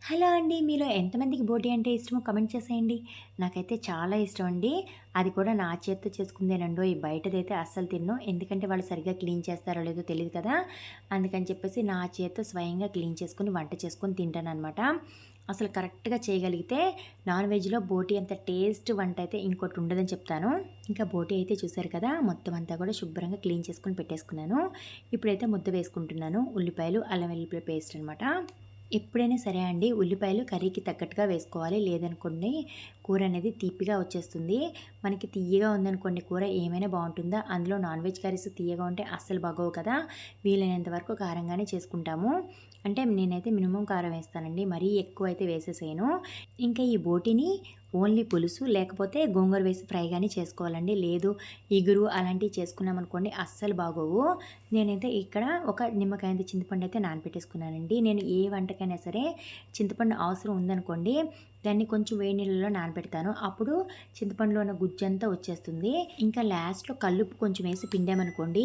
Hello అండి. మీలో ఎంతమందికి బోటి అంటే ఇష్టమో కామెంట్ చేసేయండి. నాకైతే చాలా ఇష్టం అండి. అది కూడా నా చేత్తో చేసుకుందేనండోయ్! బయటదైతే అస్సలు తినను. ఎందుకంటే వాళ్ళు సరిగ్గా క్లీన్ చేస్తారో లేదో తెలీదు కదా! అందుకని చెప్పేసి నా చేత్తో స్వయంగా క్లీన్ చేసుకొని, వంట చేసుకొని తింటాననమాట. అసలు కరెక్ట్‌గా చేయగలిగితే నాన్ వెజ్‌లో బోటి అంత టేస్ట్ వంట అయితే ఇంకోటి ఉండదని చెప్తాను. ఇంకా బోటి అయితే చూసారు కదా! మొత్తం అంతా కూడా శుభ్రంగా క్లీన్ చేసుకొని పెట్టేసుకున్నాను. ఇప్పుడైతే ముద్ద వేసుకుంటున్నాను. ఉల్లిపాయలు, అల్లం వెల్లుల్లి పేస్ట్ అనమాట. ఎప్పుడైనా సరే అండి ఉల్లిపాయలు కర్రీకి తగ్గట్టుగా వేసుకోవాలి. లేదనుకోండి కూర అనేది తీపిగా వచ్చేస్తుంది. మనకి తియ్యగా ఉందనుకోండి కూర ఏమైనా బావుంటుందా? అందులో నాన్ వెజ్ కర్రీస్ తియ్యగా ఉంటే అస్సలు బాగోవు కదా! వీలైనంత వరకు కారంగానే చేసుకుంటాము. అంటే నేనైతే మినిమమ్ కారం వేస్తానండి. మరీ ఎక్కువైతే వేసేసేయను. ఇంకా ఈ బోటిని ఓన్లీ పులుసు లేకపోతే గోంగూర వేసి ఫ్రై గాని చేసుకోవాలండి. లేదు ఇగురు అలాంటివి చేసుకున్నామనుకోండి అస్సలు బాగోవు. నేనైతే ఇక్కడ ఒక నిమ్మకాయంత చింతపండు అయితే నానబెట్టేసుకున్నానండి. నేను ఏ వంటకైనా సరే చింతపండు అవసరం ఉందనుకోండి దాన్ని కొంచెం వేడి నీళ్ళలో నానబెడతాను. అప్పుడు చింతపండులో ఉన్న గుజ్జంతా వచ్చేస్తుంది. ఇంకా లాస్ట్‌లో కల్లుప్పు కొంచెం వేసి పిండామనుకోండి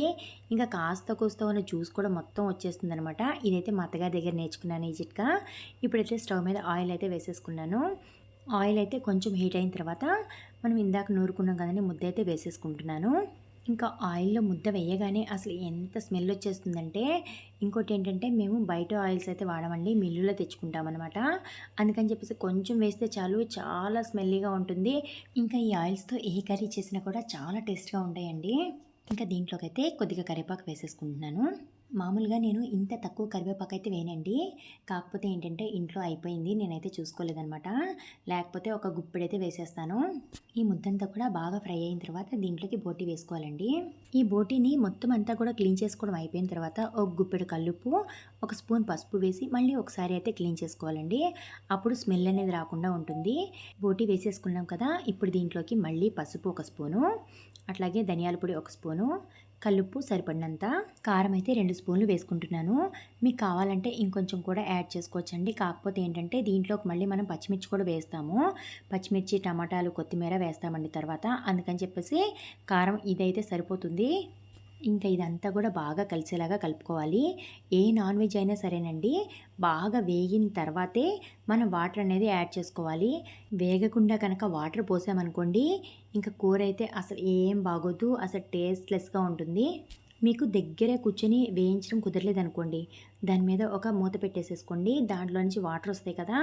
ఇంకా కాస్త కూస్త ఉన్న జ్యూస్ కూడా మొత్తం వచ్చేస్తుందనమాట. ఇదైతే మా అత్తగారి దగ్గర నేర్చుకున్నాను ఈ చిట్కా. ఇప్పుడైతే స్టవ్ మీద ఆయిల్ అయితే వేసేసుకున్నాను. ఆయిల్ అయితే కొంచెం హీట్ అయిన తర్వాత మనం ఇందాక నూరుకున్నాం కదండీ ముద్ద అయితే వేసేసుకుంటున్నాను. ఇంకా ఆయిల్‌లో ముద్ద వేయగానే అసలు ఎంత స్మెల్ వచ్చేస్తుందంటే, ఇంకోటేంటంటే మేము బయట ఆయిల్స్ అయితే వాడమండి. మిల్లులో తెచ్చుకుంటామనమాట. అందుకని చెప్పేసి కొంచెం వేస్తే చాలు చాలా స్మెల్లీగా ఉంటుంది. ఇంకా ఈ ఆయిల్స్‌తో ఏ కర్రీ చేసినా కూడా చాలా టేస్ట్‌గా ఉంటాయండి. ఇంకా దీంట్లోకైతే కొద్దిగా కరివేపాకు వేసేసుకుంటున్నాను. మామూలుగా నేను ఇంత తక్కువ కరివేపాకైతే వేయనండి. కాకపోతే ఏంటంటే ఇంట్లో అయిపోయింది. నేనైతే చూసుకోలేదనమాట. లేకపోతే ఒక గుప్పెడైతే వేసేస్తాను. ఈ ముద్దంతా కూడా బాగా ఫ్రై అయిన తర్వాత దీంట్లోకి బోటి వేసుకోవాలండి. ఈ బోటిని మొత్తం అంతా కూడా క్లీన్ చేసుకోవడం అయిపోయిన తర్వాత ఒక గుప్పెడు కల్లుప్పు, ఒక స్పూన్ పసుపు వేసి మళ్ళీ ఒకసారి అయితే క్లీన్ చేసుకోవాలండి. అప్పుడు స్మెల్ అనేది రాకుండా ఉంటుంది. బోటి వేసేసుకున్నాం కదా! ఇప్పుడు దీంట్లోకి మళ్ళీ పసుపు ఒక స్పూను, అట్లాగే ధనియాల పొడి ఒక స్పూను, కల్లుప్పు సరిపడినంత, కారం అయితే 2 స్పూన్లు వేసుకుంటున్నాను. మీకు కావాలంటే ఇంకొంచెం కూడా యాడ్ చేసుకోవచ్చండి. కాకపోతే ఏంటంటే దీంట్లోకి మళ్ళీ మనం పచ్చిమిర్చి కూడా వేస్తాము. పచ్చిమిర్చి, టమాటాలు, కొత్తిమీర వేస్తామండి తర్వాత. అందుకని చెప్పేసి కారం ఇదైతే సరిపోతుంది. ఇంకా ఇదంతా కూడా బాగా కలిసేలాగా కలుపుకోవాలి. ఏ నాన్ వెజ్ అయినా సరేనండి బాగా వేగిన తర్వాతే మనం వాటర్ అనేది యాడ్ చేసుకోవాలి. వేగకుండా కనుక వాటర్ పోసామనుకోండి ఇంకా కూర అయితే అసలు ఏం బాగోదు. అసలు టేస్ట్‌లెస్‌గా ఉంటుంది. మీకు దగ్గరే కూర్చొని వేయించడం కుదరలేదనుకోండి దాని మీద ఒక మూత పెట్టేసేసుకోండి. దాంట్లో నుంచి వాటర్ వస్తాయి కదా!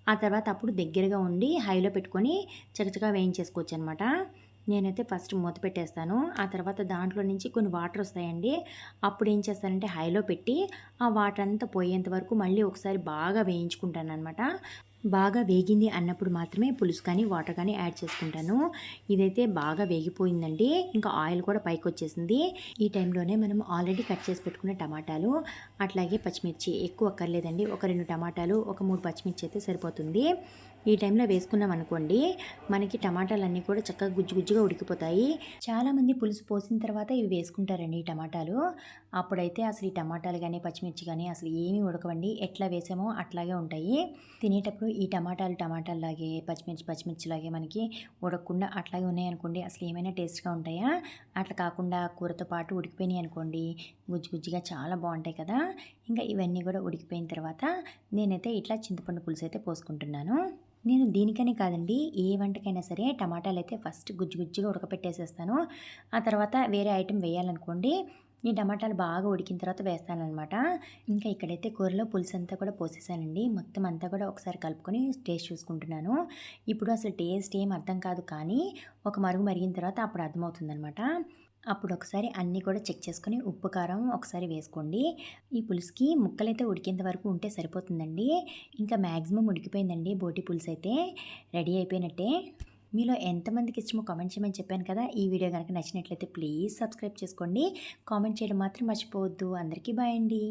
ఆ తర్వాత అప్పుడు దగ్గరగా ఉండి హైలో పెట్టుకొని చకచకా వేయించేసుకోవచ్చనమాట. నేనైతే ఫస్ట్ మూత పెట్టేస్తాను. ఆ తర్వాత దాంట్లో నుంచి కొన్ని వాటర్ వస్తాయండి. అప్పుడు ఏం చేస్తానంటే హైలో పెట్టి ఆ వాటర్ అంతా పోయేంత వరకు మళ్ళీ ఒకసారి బాగా వేయించుకుంటాననమాట. బాగా వేగింది అన్నప్పుడు మాత్రమే పులుసు కానీ, వాటర్ కానీ యాడ్ చేసుకుంటాను. ఇదైతే బాగా వేగిపోయిందండి. ఇంకా ఆయిల్ కూడా పైకొచ్చేసింది. ఈ టైంలోనే మనం ఆల్రెడీ కట్ చేసి పెట్టుకున్న టమాటాలు, అట్లాగే పచ్చిమిర్చి ఎక్కువ అక్కర్లేదండి. ఒక 2 టమాటాలు, ఒక 3 పచ్చిమిర్చి అయితే సరిపోతుంది. ఈ టైంలో వేసుకున్నాం అనుకోండి మనకి టమాటాలన్నీ కూడా చక్కగా గుజ్జు గుజ్జుగా ఉడికిపోతాయి. చాలామంది పులుసు పోసిన తర్వాత ఇవి వేసుకుంటారండి ఈ టమాటాలు. అప్పుడైతే అసలు ఈ టమాటాలు గానీ, పచ్చిమిర్చి గానీ అసలు ఏమీ ఉడకవండి. ఎట్లా వేసామో అట్లాగే ఉంటాయి. తినేటప్పుడు ఈ టమాటాల్లాగే, పచ్చిమిర్చిలాగే మనకి ఉడకకుండా అట్లాగే ఉన్నాయనుకోండి అసలు ఏమైనా టేస్ట్‌గా ఉంటాయా? అట్లా కాకుండా కూరతో పాటు ఉడికిపోయినాయి అనుకోండి గుజ్జు గుజ్జుగా చాలా బావుంటాయి కదా! ఇంకా ఇవన్నీ కూడా ఉడికిపోయిన తర్వాత నేనైతే ఇట్లా చింతపండు పులుసు అయితే పోసుకుంటున్నాను. నేను దీనికనే కాదండి ఏ వంటకైనా సరే టమాటాలైతే ఫస్ట్ గుజ్జు గుజ్జుగా ఉడకపెట్టేసేస్తాను. ఆ తర్వాత వేరే ఐటెం వేయాలనుకోండి ఈ టమాటాలు బాగా ఉడికిన తర్వాత వేస్తాననమాట. ఇంకా ఇక్కడైతే కూరలో పులుసంతా కూడా పోసేసానండి. మొత్తం అంతా కూడా ఒకసారి కలుపుకొని టేస్ట్ చూసుకుంటున్నాను. ఇప్పుడు అసలు టేస్ట్ ఏం అర్థం కాదు కానీ ఒక మరుగు మరిగిన తర్వాత అప్పుడు అర్థమవుతుందనమాట. అప్పుడు ఒకసారి అన్నీ కూడా చెక్ చేసుకొని ఉప్పు, కారం ఒకసారి వేసుకోండి. ఈ పులుసుకి ముక్కలైతే ఉడికేంత వరకు ఉంటే సరిపోతుందండి. ఇంకా మ్యాక్సిమం ఉడికిపోయిందండి బోటి పులుసైతే రెడీ అయిపోయినట్టే. మీలో ఎంతమందికి ఇష్టమో కామెంట్ చేయమని చెప్పాను కదా! ఈ వీడియో గనుక నచ్చినట్లయితే ప్లీజ్ సబ్స్క్రైబ్ చేసుకోండి. కామెంట్ చేయడం మాత్రం మర్చిపోవద్దు. అందరికీ బాయ్ అండి.